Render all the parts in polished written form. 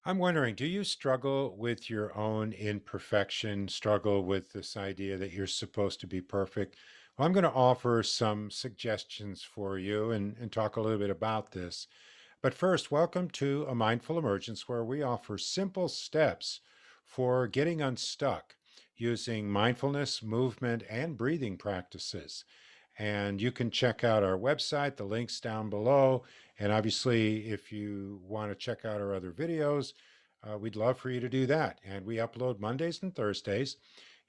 I'm wondering, do you struggle with your own imperfection, struggle with this idea that you're supposed to be perfect? Well, I'm going to offer some suggestions for you and talk a little bit about this. But first, welcome to a Mindful Emergence, where we offer simple steps for getting unstuck using mindfulness, movement, and breathing practices. And you can check out our website, the link's down below. And obviously, if you want to check out our other videos, we'd love for you to do that. And we upload Mondays and Thursdays.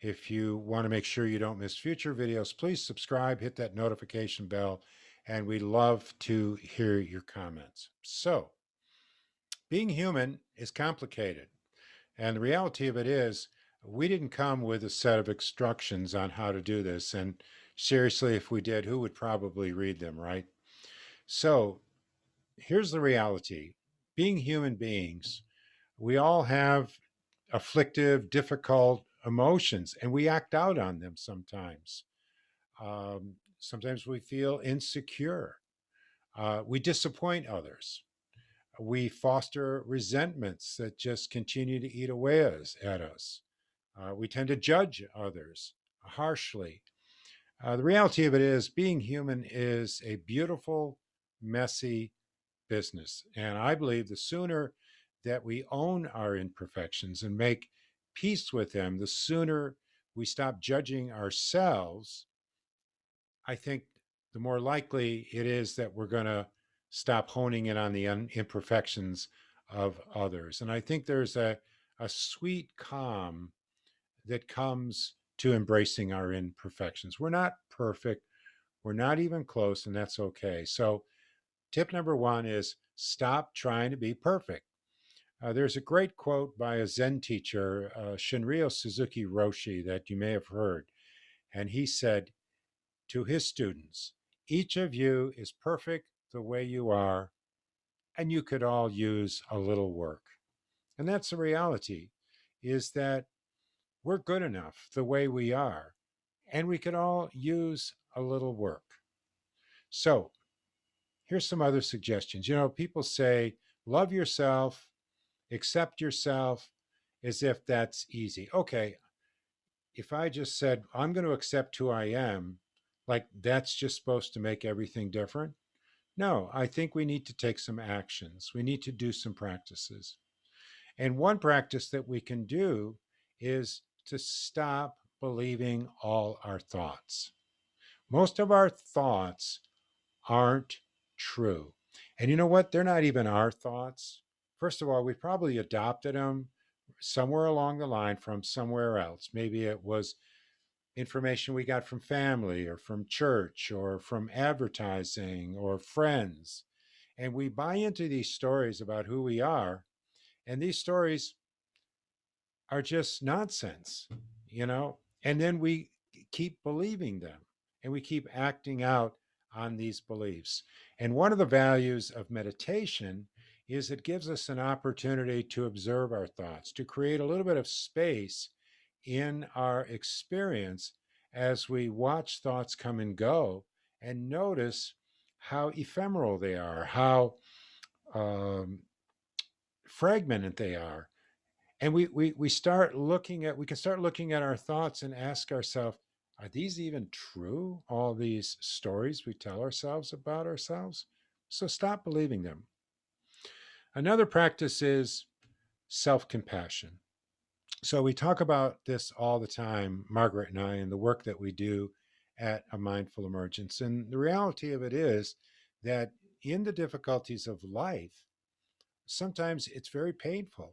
If you want to make sure you don't miss future videos, please subscribe, hit that notification bell, and we love to hear your comments. So, being human is complicated. And the reality of it is, we didn't come with a set of instructions on how to do this. And seriously, if we did, who would probably read them, right? So, here's the reality: being human beings, we all have afflictive, difficult emotions, and we act out on them sometimes. Sometimes we feel insecure. We disappoint others. We foster resentments that just continue to eat away at us. We tend to judge others harshly. The reality of it is, being human is a beautiful, messy business. And I believe the sooner that we own our imperfections and make peace with them, the sooner we stop judging ourselves, I think the more likely it is that we're going to stop honing in on the imperfections of others. And I think there's a sweet calm that comes to embracing our imperfections. We're not perfect, we're not even close, and that's okay. So, tip number one is stop trying to be perfect. There's a great quote by a Zen teacher, Shunryu Suzuki Roshi, that you may have heard. And he said to his students, each of you is perfect the way you are, and you could all use a little work. And that's the reality, is that we're good enough the way we are, and we could all use a little work. So here's some other suggestions. People say, love yourself, accept yourself, as if that's easy. Okay, if I just said, I'm going to accept who I am, like that's just supposed to make everything different? No, I think we need to take some actions. We need to do some practices. And one practice that we can do is to stop believing all our thoughts. Most of our thoughts aren't true. And you know what? They're not even our thoughts. First of all, we probably adopted them somewhere along the line from somewhere else. Maybe it was information we got from family or from church or from advertising or friends. And we buy into these stories about who we are. And these stories are just nonsense, you know? And then we keep believing them and we keep acting out on these beliefs. And one of the values of meditation is it gives us an opportunity to observe our thoughts, to create a little bit of space in our experience as we watch thoughts come and go and notice how ephemeral they are, how um, fragmented they are. And we can start looking at our thoughts and ask ourselves, are these even true? All these stories we tell ourselves about ourselves? So stop believing them. Another practice is self compassion. So we talk about this all the time, Margaret and I, and the work that we do at a Mindful Emergence. And the reality of it is that in the difficulties of life, sometimes it's very painful.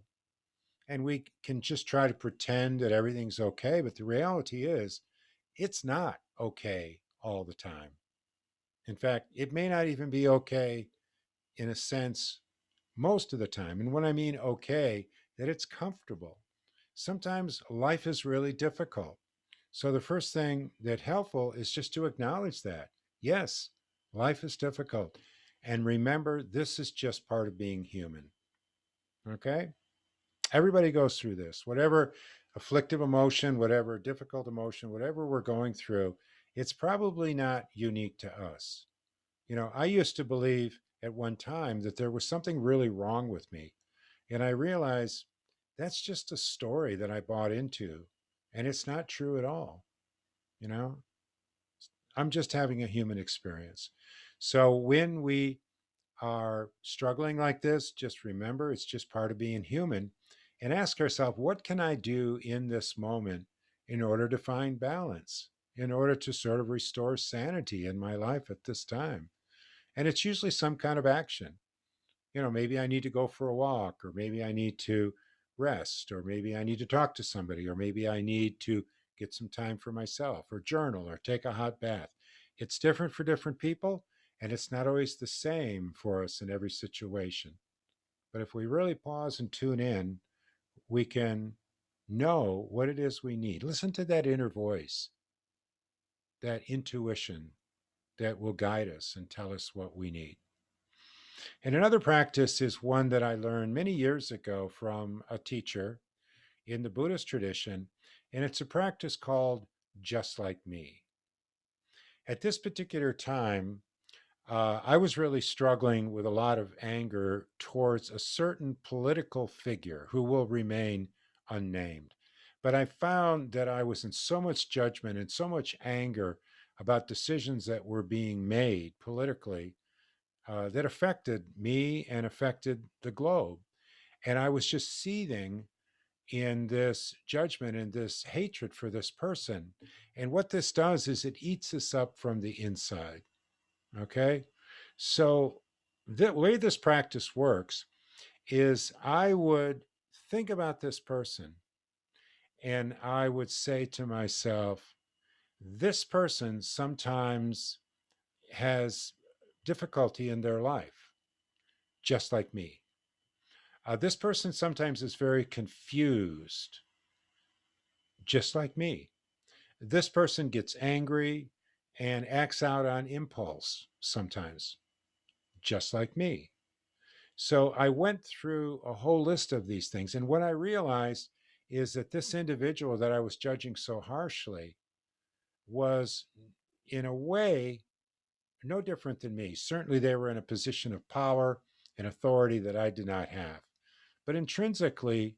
And we can just try to pretend that everything's okay. But the reality is, it's not okay all the time. In fact, it may not even be okay in a sense most of the time. And when I mean okay, that it's comfortable. Sometimes life is really difficult. So the first thing that's helpful is just to acknowledge that. Yes, life is difficult. And remember, this is just part of being human. Okay? Everybody goes through this. Whatever afflictive emotion, whatever difficult emotion, whatever we're going through, it's probably not unique to us. I used to believe at one time that there was something really wrong with me. And I realize that's just a story that I bought into, and it's not true at all. You know, I'm just having a human experience. So when we are struggling like this, just remember it's just part of being human and ask ourselves, what can I do in this moment in order to find balance, in order to sort of restore sanity in my life at this time? And it's usually some kind of action. Maybe I need to go for a walk, or maybe I need to rest, or maybe I need to talk to somebody, or maybe I need to get some time for myself, or journal, or take a hot bath. It's different for different people, and it's not always the same for us in every situation. But if we really pause and tune in, we can know what it is we need. Listen to that inner voice, that intuition that will guide us and tell us what we need. And another practice is one that I learned many years ago from a teacher in the Buddhist tradition, and it's a practice called just like me. At this particular time, I was really struggling with a lot of anger towards a certain political figure who will remain unnamed. But I found that I was in so much judgment and so much anger about decisions that were being made politically that affected me and affected the globe. And I was just seething in this judgment and this hatred for this person. And what this does is it eats us up from the inside. Okay. So, the way this practice works is I would think about this person and I would say to myself, this person sometimes has difficulty in their life, just like me. This person sometimes is very confused, just like me. This person gets angry and acts out on impulse sometimes, just like me. So I went through a whole list of these things. And what I realized is that this individual that I was judging so harshly was, in a way, no different than me. Certainly, they were in a position of power and authority that I did not have. But intrinsically,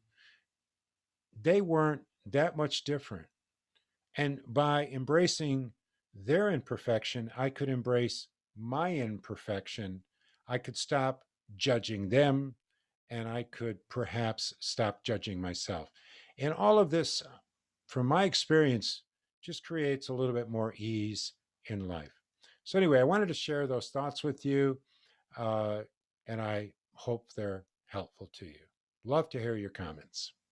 they weren't that much different. And by embracing their imperfection, I could embrace my imperfection. I could stop judging them, and I could perhaps stop judging myself. And all of this, from my experience, just creates a little bit more ease in life. So, anyway, I wanted to share those thoughts with you, uh, and I hope they're helpful to you. Love to hear your comments.